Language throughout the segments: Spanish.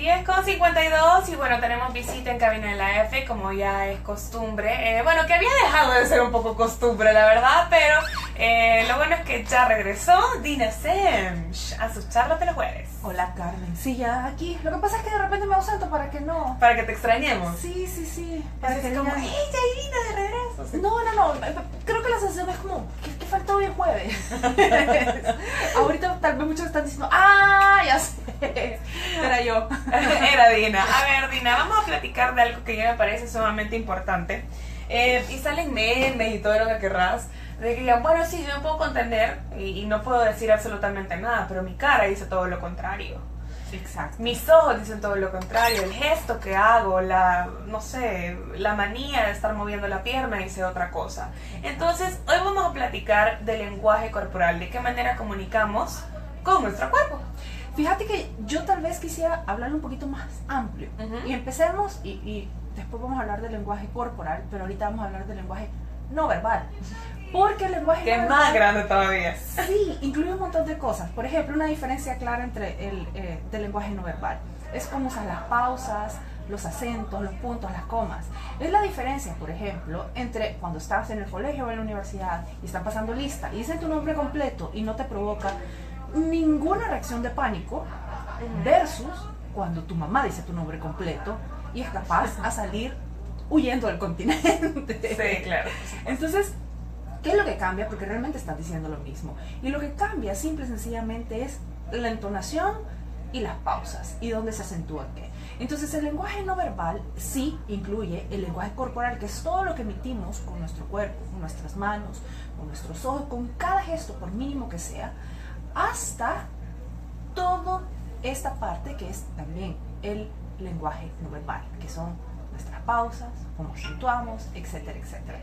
10:52 y bueno, tenemos visita en cabina de la F, como ya es costumbre. Bueno, que había dejado de ser un poco costumbre, la verdad, pero lo bueno es que ya regresó Dina Semch a sus charlas de los jueves. Hola, Carmen. Sí, ya aquí. Lo que pasa es que de repente me ausento para que no... Para que te extrañemos. Sí. Para que como, ¡hey, ya Dina de regreso! Sí. No. Creo que la sensación es como, que faltó hoy el jueves. Ahorita tal vez muchos están diciendo, ¡ah, ya sé! Era yo. Era Dina. A ver, Dina, vamos a platicar de algo que ya me parece sumamente importante. Y salen memes y todo lo que querrás. De que digan, bueno, sí, yo me puedo contener y no puedo decir absolutamente nada, pero mi cara dice todo lo contrario. Exacto. Mis ojos dicen todo lo contrario. El gesto que hago, no sé, la manía de estar moviendo la pierna dice otra cosa. Entonces, hoy vamos a platicar del lenguaje corporal, de qué manera comunicamos con nuestro cuerpo. Fíjate que yo tal vez quisiera hablar un poquito más amplio. Y empecemos, y después vamos a hablar del lenguaje corporal, pero ahorita vamos a hablar del lenguaje no verbal. Porque el lenguaje que no es verbal, más grande todavía. Sí, incluye un montón de cosas. Por ejemplo, una diferencia clara entre del lenguaje no verbal es cómo usas las pausas, los acentos, los puntos, las comas. Es la diferencia, por ejemplo, entre cuando estás en el colegio o en la universidad y están pasando lista y dicen tu nombre completo y no te provoca ninguna reacción de pánico, versus cuando tu mamá dice tu nombre completo y es capaz a salir huyendo del continente. Sí, claro. Entonces, ¿qué es lo que cambia? Porque realmente están diciendo lo mismo. Y lo que cambia simple y sencillamente es la entonación y las pausas y dónde se acentúa qué. Entonces el lenguaje no verbal sí incluye el lenguaje corporal, que es todo lo que emitimos con nuestro cuerpo, con nuestras manos, con nuestros ojos, con cada gesto, por mínimo que sea, hasta toda esta parte que es también el lenguaje no verbal, que son nuestras pausas, cómo acentuamos, etcétera, etcétera.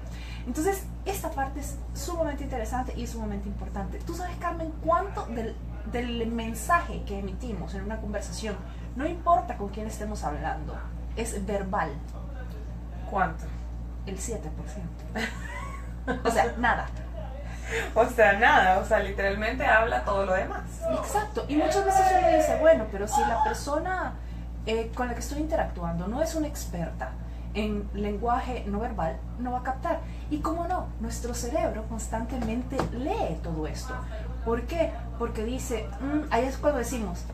Entonces, esta parte es sumamente interesante y es sumamente importante. ¿Tú sabes, Carmen, cuánto del mensaje que emitimos en una conversación, no importa con quién estemos hablando, es verbal? ¿Cuánto? El 7%. O sea, nada. O sea, nada, o sea, literalmente habla todo lo demás. Exacto, y muchas veces uno dice, bueno, pero si la persona con la que estoy interactuando no es una experta en lenguaje no verbal, no va a captar. Y cómo no, nuestro cerebro constantemente lee todo esto. ¿Por qué? Porque dice, ahí es cuando decimos,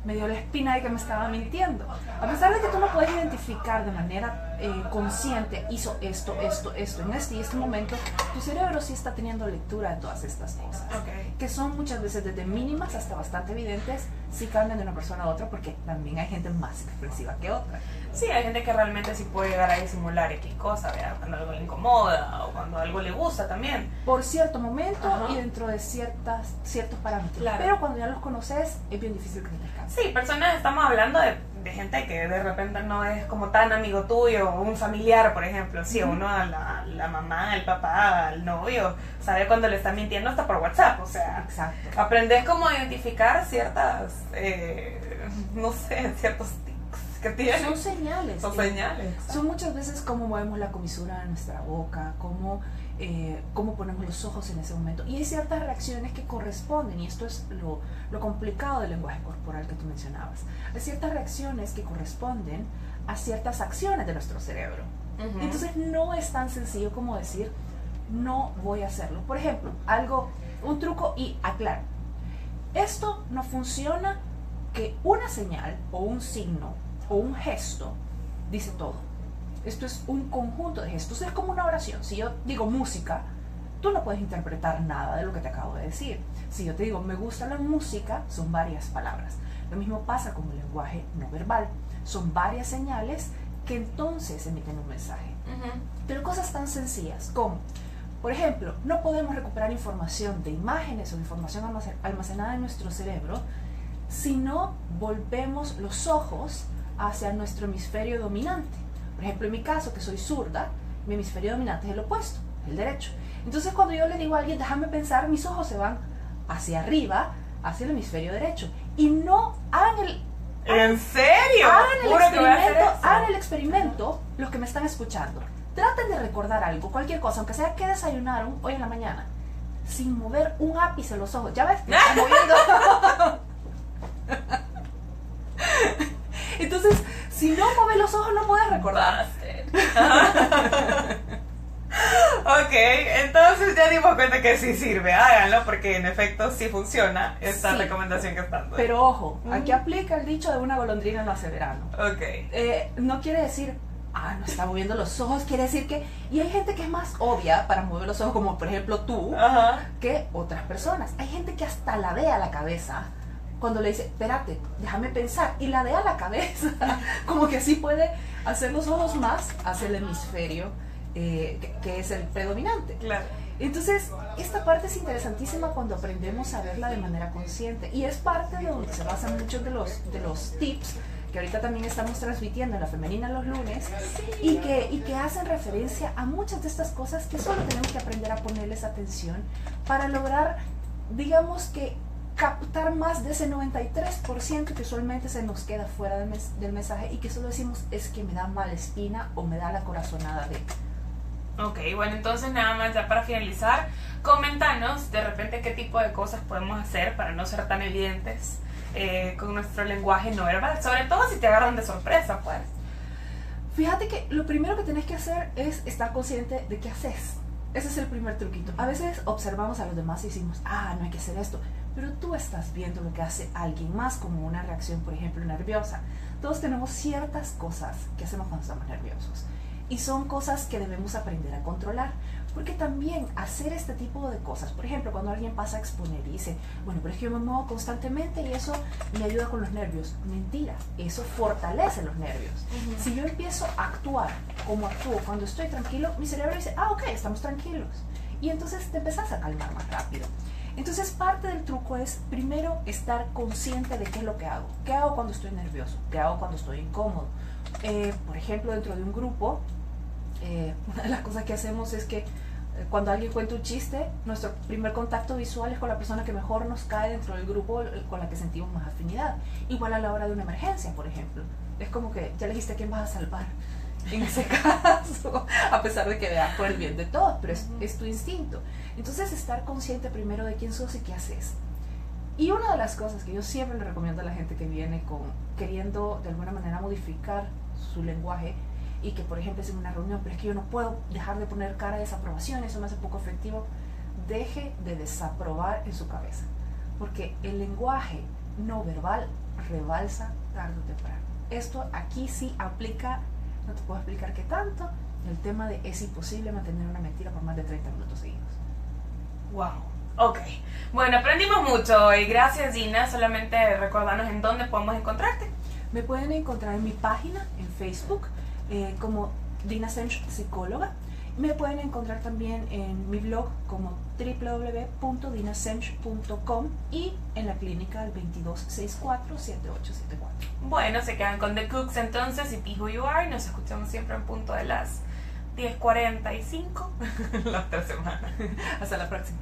me dio la espina de que me estaba mintiendo. A pesar de que tú no puedes identificar de manera consciente, hizo esto, en este momento, tu cerebro sí está teniendo lectura de todas estas cosas. Okay. Que son muchas veces desde mínimas hasta bastante evidentes, sí cambian de una persona a otra, porque también hay gente más expresiva que otra. Sí, hay gente que realmente sí puede llegar a disimular X cosa, ¿verdad? Cuando algo le incomoda o cuando algo le gusta también. Por cierto momento. Ajá. Y dentro de ciertos parámetros. Claro. Pero cuando ya los conoces, es bien difícil que te descanses. Sí, personas, estamos hablando de gente que de repente no es como tan amigo tuyo, o un familiar, por ejemplo. Sí, uno a la mamá, al papá, al novio, sabe cuando le está mintiendo hasta por WhatsApp, o sea. Exacto. Aprendes como a identificar ciertas, no sé, ciertos tics que tienen. Son señales. Son señales. Son muchas veces cómo movemos la comisura de nuestra boca, cómo ponemos los ojos en ese momento. Y hay ciertas reacciones que corresponden, y esto es lo complicado del lenguaje corporal que tú mencionabas. Hay ciertas reacciones que corresponden a ciertas acciones de nuestro cerebro. Entonces no es tan sencillo como decir, no voy a hacerlo. Por ejemplo, un truco, y aclaro, esto no funciona que una señal o un signo o un gesto dice todo. Esto es un conjunto de gestos, es como una oración. Si yo digo música, tú no puedes interpretar nada de lo que te acabo de decir. Si yo te digo me gusta la música, son varias palabras. Lo mismo pasa con el lenguaje no verbal. Son varias señales que entonces emiten un mensaje. Pero cosas tan sencillas como, por ejemplo, no podemos recuperar información de imágenes o información almacenada en nuestro cerebro si no volvemos los ojos hacia nuestro hemisferio dominante. Por ejemplo, en mi caso, que soy zurda, mi hemisferio dominante es el opuesto, el derecho. Entonces, cuando yo le digo a alguien, déjame pensar, mis ojos se van hacia arriba, hacia el hemisferio derecho. Y no hagan ¿En serio? Hagan el experimento los que me están escuchando. Traten de recordar algo, cualquier cosa, aunque sea que desayunaron hoy en la mañana, sin mover un ápice los ojos. ¿Ya ves? Me están moviendo. Entonces, si no mueves los ojos, no puedes recordar. Ok, entonces ya dimos cuenta que sí sirve, háganlo porque en efecto sí funciona esta Sí. recomendación que están dando. Pero ojo, aquí aplica el dicho de una golondrina no hace verano. Ok. No quiere decir, no está moviendo los ojos, quiere decir que... Y hay gente que es más obvia para mover los ojos, como por ejemplo tú, Ajá. que otras personas. Hay gente que hasta ladea la cabeza cuando le dice, espérate, déjame pensar, y ladea la cabeza, como que así puede hacer los ojos más hacia el hemisferio que es el predominante. Claro. Entonces, esta parte es interesantísima cuando aprendemos a verla de manera consciente, y es parte de donde se basan muchos de los tips que ahorita también estamos transmitiendo en La Femenina los lunes, y que hacen referencia a muchas de estas cosas que solo tenemos que aprender a ponerles atención para lograr, digamos que, captar más de ese 93% que usualmente se nos queda fuera del mensaje, y que solo decimos, es que me da mala espina o me da la corazonada de... Ok, bueno, entonces nada más ya para finalizar, coméntanos de repente qué tipo de cosas podemos hacer para no ser tan evidentes con nuestro lenguaje no verbal, sobre todo si te agarran de sorpresa, pues. Fíjate que lo primero que tenés que hacer es estar consciente de qué haces. Ese es el primer truquito. A veces observamos a los demás y decimos, no hay que hacer esto, pero tú estás viendo lo que hace alguien más, como una reacción, por ejemplo, nerviosa. Todos tenemos ciertas cosas que hacemos cuando estamos nerviosos, y son cosas que debemos aprender a controlar, porque también hacer este tipo de cosas, por ejemplo, cuando alguien pasa a exponer y dice, bueno, pero es que yo me muevo constantemente y eso me ayuda con los nervios. Mentira, eso fortalece los nervios. Si yo empiezo a actuar como actúo cuando estoy tranquilo, mi cerebro dice, ok, estamos tranquilos, y entonces te empezás a calmar más rápido. Entonces, parte del truco es primero estar consciente de qué es lo que hago. ¿Qué hago cuando estoy nervioso? ¿Qué hago cuando estoy incómodo? Por ejemplo, dentro de un grupo, una de las cosas que hacemos es que cuando alguien cuenta un chiste, nuestro primer contacto visual es con la persona que mejor nos cae dentro del grupo, con la que sentimos más afinidad. Igual a la hora de una emergencia, por ejemplo. Es como que ya le dijiste a quién vas a salvar en ese caso, a pesar de que veas por el bien de todos, pero es tu instinto. Entonces, estar consciente primero de quién sos y qué haces. Y una de las cosas que yo siempre le recomiendo a la gente que viene queriendo de alguna manera modificar su lenguaje, y que por ejemplo es en una reunión, pero es que yo no puedo dejar de poner cara de desaprobación, eso me hace poco efectivo, deje de desaprobar en su cabeza, porque el lenguaje no verbal rebalsa tarde o temprano. Esto aquí sí aplica, no te puedo explicar qué tanto, el tema de es imposible mantener una mentira por más de 30 minutos seguidos. Wow. Ok, bueno, aprendimos mucho hoy. Gracias, Gina. Solamente recordarnos en dónde podemos encontrarte. Me pueden encontrar en mi página en Facebook como Dina Sench Psicóloga. Me pueden encontrar también en mi blog como www.dinasench.com y en la clínica al 2264-7874. Bueno, se quedan con The Cooks entonces y Be Who You Are. Nos escuchamos siempre en punto de las 10:45 la otra semana. Hasta la próxima.